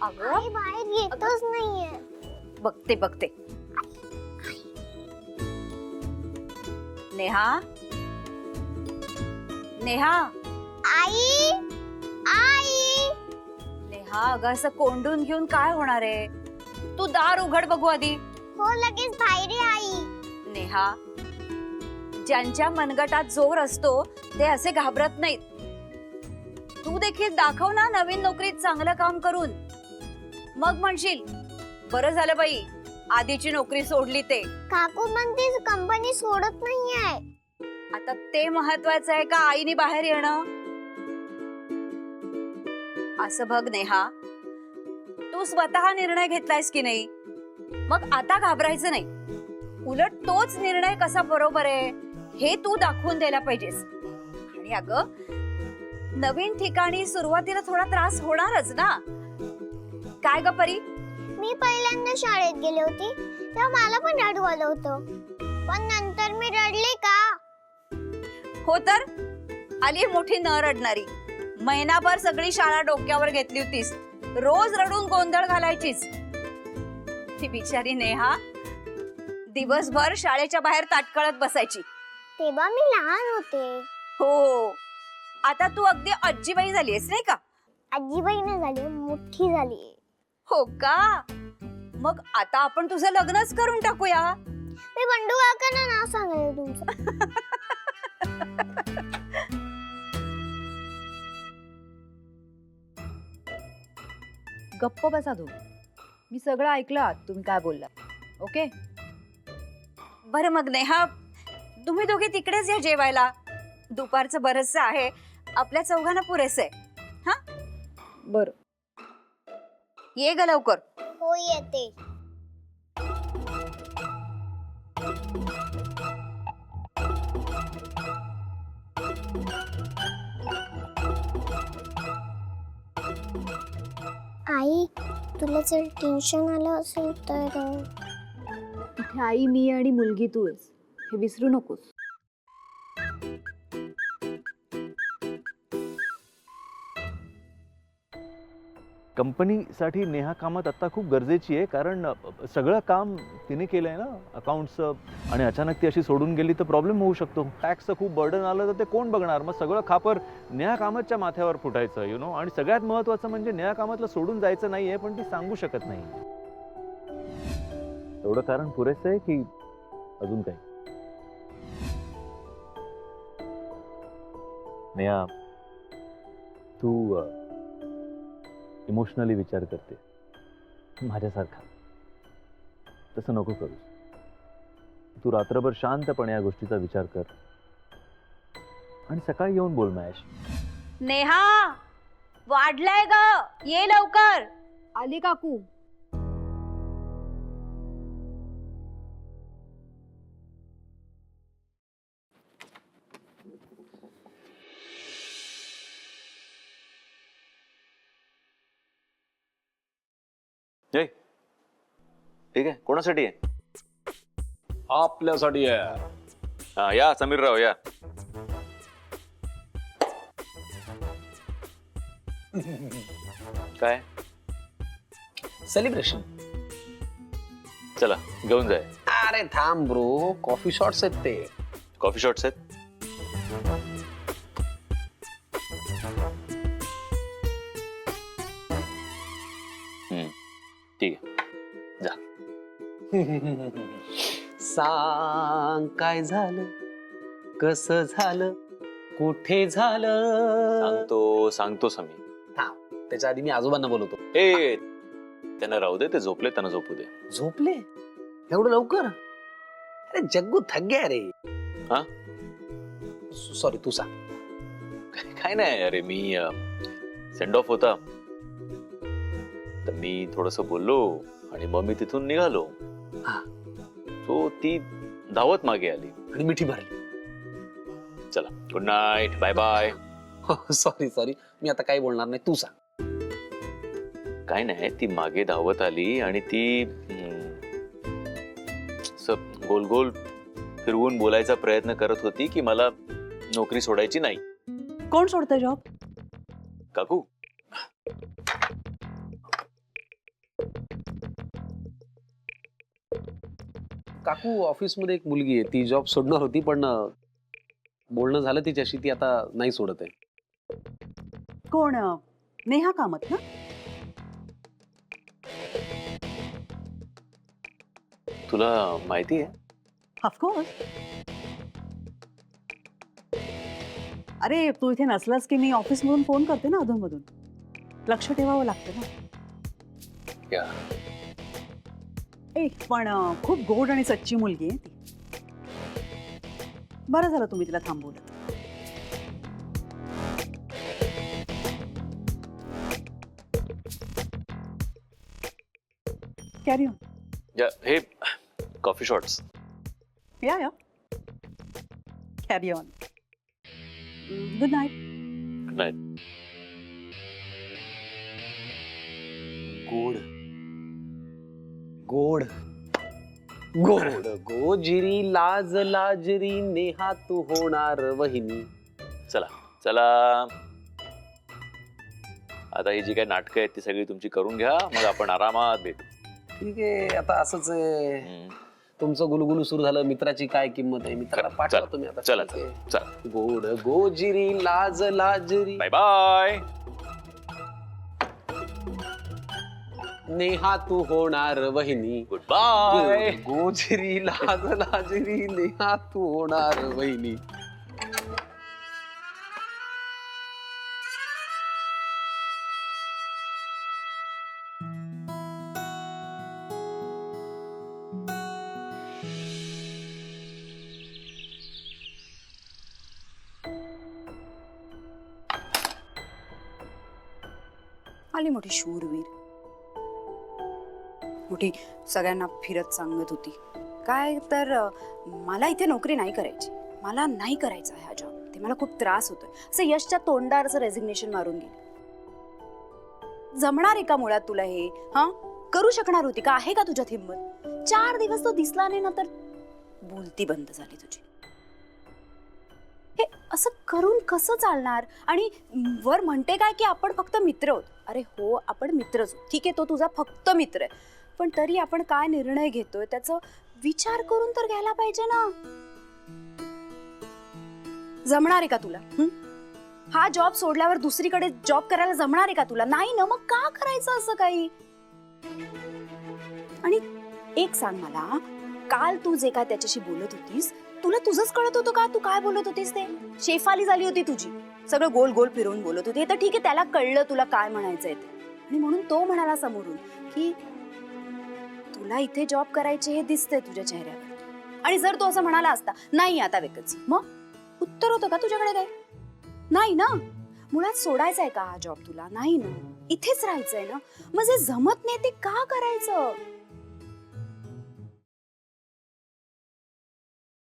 अगं आई बाहेर येतच नाहीये. बघते बघते. नेहा, नेहा, आई आई नेहा, अगं असं कोंडून घेऊन काय होणार आहे? तू दार उघड बघू आधी. हो लगेच बाहेर ये आई. नेहा, ज्यांच्या मनगटात जोर असतो ते असे घाबरत नाहीत. तू देखील दाखव ना नवीन नोकरीत चांगलं काम करून. मग म्हणशील बरं झालं बाई आधीची नोकरी सोडली ते. काकू पण ती कंपनी सोडत नाहीये. आता ते महत्वाचं आहे का आईने बाहेर येणं? असं बघ नेहा, तू स्वतः निर्णय घेतलायस की नाही, मग आता घाबरायचं नाही. उलट तोच निर्णय कसा बरोबर आहे हे तू दाखवून द्यायला पाहिजेस. आणि अगं नवीन ठिकाणी सुरुवातीला थोडा त्रास होणारच ना. काय ग परी? मी पहिल्यांदा शाळेत गेले होती तेव्हा मला पण रडू आलं होतं, पण नंतर मी रडले का? हो तर आली मोठी न रडणारी. महिनाभर सगळी शाळा डोक्यावर घेतली होतीस, रोज रडून गोंधळ घालायचीस. ती बिचारी नेहा दिवसभर शाळेच्या बाहेर ताटकळत बसायची. तेव्हा मी लहान होते. हो, आता तू अगदी आजीबाई झालीयस नाही का? आजीबाई नाही झाली, मोठी झाली. हो का? मग आता आपण तुझं लग्नच करून टाकूया. मी बंडू काकांना नाव सांगितलं तुमचं. गप्प बसा धू. मी सगळं ऐकलं तुम्ही काय बोलला. ओके. बरं मग नेहा, तुम्ही दोघे तिकडेच या जेवायला. दुपारचं बरचसं आहे, आपल्या चौघांना पुरेसं आहे. हा बरं. ये ग लवकर. हो येते. आई तुला जर टेन्शन आलं असेल तर इथे आई मी आणि मुलगी तू आहेस हे विसरू नकोस. कंपनीसाठी नेहा कामात आता खूप गरजेची आहे, कारण सगळं काम तिने केलंय ना अकाउंट्सचं. आणि अचानक ती अशी सोडून गेली तर प्रॉब्लेम होऊ शकतो. टॅक्सचं खूप बर्डन आलं तर ते कोण बघणार? मग सगळं खापर नेहा कामतच्या माथ्यावर फुटायचं यु नो. आणि सगळ्यात महत्त्वाचं म्हणजे नेहा कामतला सोडून जायचं नाहीये, पण ती सांगू शकत नाही. एवढं कारण पुरेसं आहे की अजून काही? नेहा, तू इमोशनली विचार करते माझ्यासारखा. तसं नको करू. तू रात्रभर शांतपणे या गोष्टीचा विचार कर आणि सकाळी येऊन बोल माझ्याशी. नेहा, वाढलाय ग, ये लवकर. आली काकू. जय, ठीक आहे. कोणासाठी आहे? आपल्यासाठी आहे. हा, या समीरराव या. काय? सेलिब्रेशन. चला घेऊन जाय. अरे थांब ब्रो, कॉफी शॉट्स आहेत ते. कॉफी शॉट्स आहेत. ठीक आहे, जा. सांग काय झालं, कसं झालं, कुठे झालं? सांगतो सांगतो समीर. थांब, त्याच्या आधी मी आजोबांना बोलवतो. ए, त्यांना राहू दे, ते झोपले, त्यांना झोपू दे. झोपले एवढं लवकर? अरे जग्गू थक गया रे. हा? सॉरी, तू सांग. काय नाही अरे, मी सेंड ऑफ होता तर मी थोडस बोललो आणि मग मी तिथून निघालो. हा. सो ती धावत मागे आली आणि मिठी भरली. चला, good night, bye bye. Sorry sorry, मी आता काही बोलणार नाही, तू सांग. काय नाही, ती मागे धावत आली आणि ती गोल गोल फिरवून बोलायचा प्रयत्न करत होती की मला नोकरी सोडायची नाही. कोण सोडतं जॉब? काकू, काकू ऑफिसमध्ये एक मुलगी आहे, ती जॉब सोडणार होती, पण बोलणं झालं तिच्याशी, ती आता नाही सोडत आहे. कोण नेहा कामत ना? तुला माहिती आहे? ऑफकोर्स. अरे तू इथे नसलास की मी ऑफिसमधून फोन करते ना अधूनमधून. लक्ष ठेवावं लागतं ना. या. एक पण खूप गोड आणि सच्ची मुलगी आहे ती. बरं झालं तुम्ही तिला थांबवलं. Carry on. हे कॉफी शॉट्स. या carry on. Good night. Good night. गोड गोड गोड गोजिरी लाज लाजरी नेहा तू होणार वहिनी. चला चला, आता ही जी काही नाटकं आहेत ती सगळी तुमची करून घ्या, मग आपण आरामात भेटू. ठीक आहे, आता असंच आहे. तुमचं गुलगुलू सुरू झालं, मित्राची काय किंमत आहे, मित्राला पाठवा तुम्ही आता. चला ठीक आहे. चला, गोड गोजिरी लाज लाजरी बाय बाय. नेहा तू होणार वहिनी. Good bye. गोड गोजिरी लाज लाजरी नेहा तू होणार वहिनी. आली मोठी शूरवीर, मोठी सगळ्यांना फिरत सांगत होती. काय तर मला इथे नोकरी नाही करायची, मला नाही करायचा हा जॉब, ते मला खूप त्रास होतोय, असं यशच्या तोंडावर असं रेझिग्नेशन मारून गेली. जमणार आहे का मुळात तुला हे? हा, करू शकणार होती का? आहे का तुझ्यात हिंमत? 4 दिवस तो दिसला नाही ना तर बोलती बंद झाली तुझी. हे असं करून कसं चालणार? आणि वर म्हणते काय की आपण फक्त मित्र आहोत. अरे हो, आपण मित्रच आहोत, ठीक आहे, तो तुझा फक्त मित्र आहे, पण तरी आपण काय निर्णय घेतोय त्याचा विचार करून तर घ्यायला पाहिजे ना. जमणार आहे का तुला? हा जॉब सोडल्यावर दुसरीकडे जॉब करायला जमणार आहे का तुला? नाही ना, मग का करायचं असं काही? आणि एक सांग मला, काल तू जे काय त्याच्याशी बोलत होतीस, तुला तुझंच कळत होतं का तू काय बोलत होतीस ते? शेफाली झाली होती तुझी, सगळं गोल गोल फिरवून बोलत होती. तर ठीक आहे, त्याला कळलं तुला काय म्हणायचंय ते, आणि म्हणून तो म्हणाला समोरून की तुला इथे जॉब करायचे हे दिसतंय तुझ्या चेहऱ्यावर. आणि जर तो असं म्हणाला असता नाही आता वेकेन्सी, मग उत्तर होतं का तुझ्याकडे? काय नाही ना. मुळात सोडायचा आहे का हा जॉब तुला? नाही ना, इथेच राहायचंय ना. मग जे जमत नाही ते का करायचं?